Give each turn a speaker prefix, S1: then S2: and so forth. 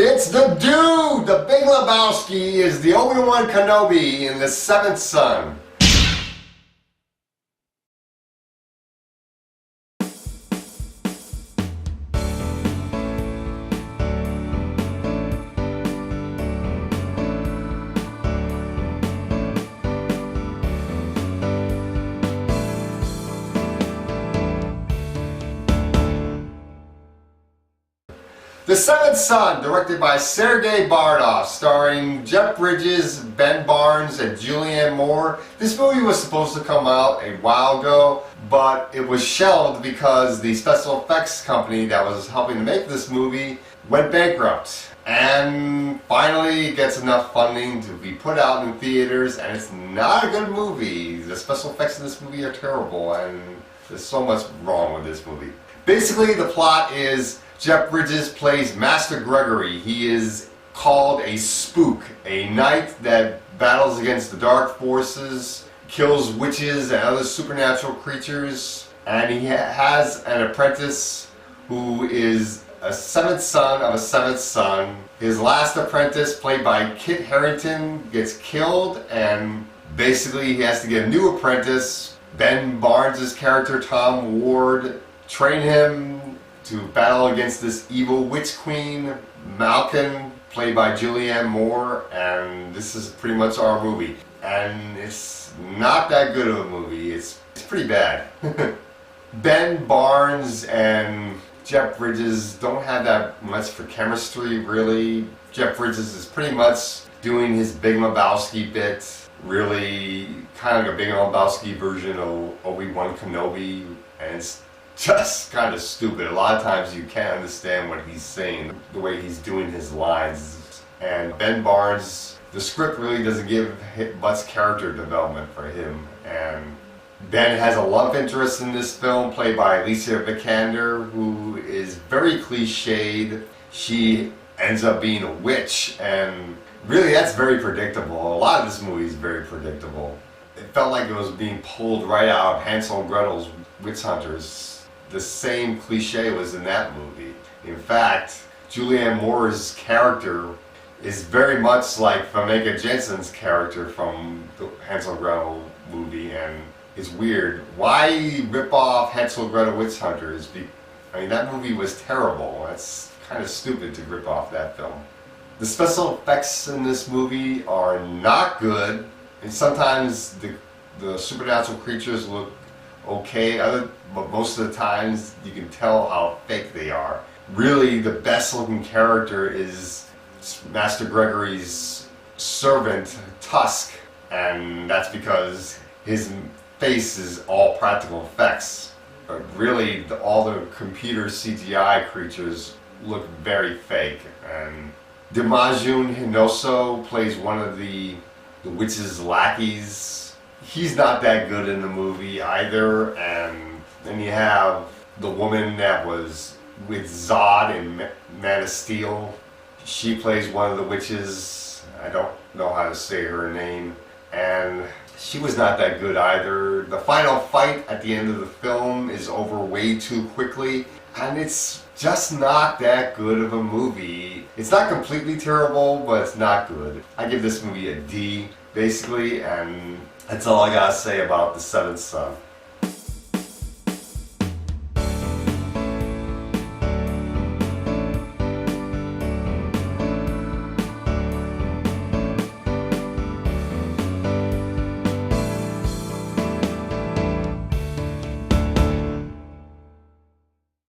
S1: It's the dude! The Big Lebowski is the Obi-Wan Kenobi in The Seventh Son. The Seventh Son, directed by Sergei Bardov, starring Jeff Bridges, Ben Barnes, and Julianne Moore. This movie was supposed to come out a while ago, but it was shelved because the special effects company that was helping to make this movie went bankrupt. And finally it gets enough funding to be put out in theaters, and it's not a good movie. The special effects in this movie are terrible, and there's so much wrong with this movie. Basically, the plot is Jeff Bridges plays Master Gregory. He is called a spook, a knight that battles against the dark forces, kills witches and other supernatural creatures, and he has an apprentice who is a seventh son of a seventh son. His last apprentice, played by Kit Harington, gets killed, and basically he has to get a new apprentice. Ben Barnes' character, Tom Ward, train him to battle against this evil witch queen, Malkin, played by Julianne Moore, and this is pretty much our movie. And it's not that good of a movie. It's pretty bad. Ben Barnes and Jeff Bridges don't have that much for chemistry, really. Jeff Bridges is pretty much doing his Big Lebowski bit, really kind of like a Big Lebowski version of Obi-Wan Kenobi, and it's just kind of stupid. A lot of times you can't understand what he's saying, the way he's doing his lines. And Ben Barnes, the script really doesn't give much character development for him. And Ben has a love interest in this film, played by Alicia Vikander, who is very cliched. She ends up being a witch, and really that's very predictable. A lot of this movie is very predictable. It felt like it was being pulled right out of Hansel and Gretel's Witch Hunters. The same cliche was in that movie. In fact, Julianne Moore's character is very much like Famke Janssen's character from the Hansel and Gretel movie, and it's weird. Why rip off Hansel and Gretel Witch Hunters? I mean, that movie was terrible. That's kind of stupid to rip off that film. The special effects in this movie are not good, and sometimes the supernatural creatures look okay, but most of the times you can tell how fake they are. Really, the best looking character is Master Gregory's servant, Tusk, and that's because his face is all practical effects. But really, all the computer CGI creatures look very fake. And Daimajun Hinoso plays one of the witch's lackeys. He's not that good in the movie either. And then you have the woman that was with Zod in Man of Steel. She plays one of the witches. I don't know how to say her name. And she was not that good either. The final fight at the end of the film is over way too quickly, and it's just not that good of a movie. It's not completely terrible, but it's not good. I give this movie a D, basically, and that's all I gotta say about The Seventh Son.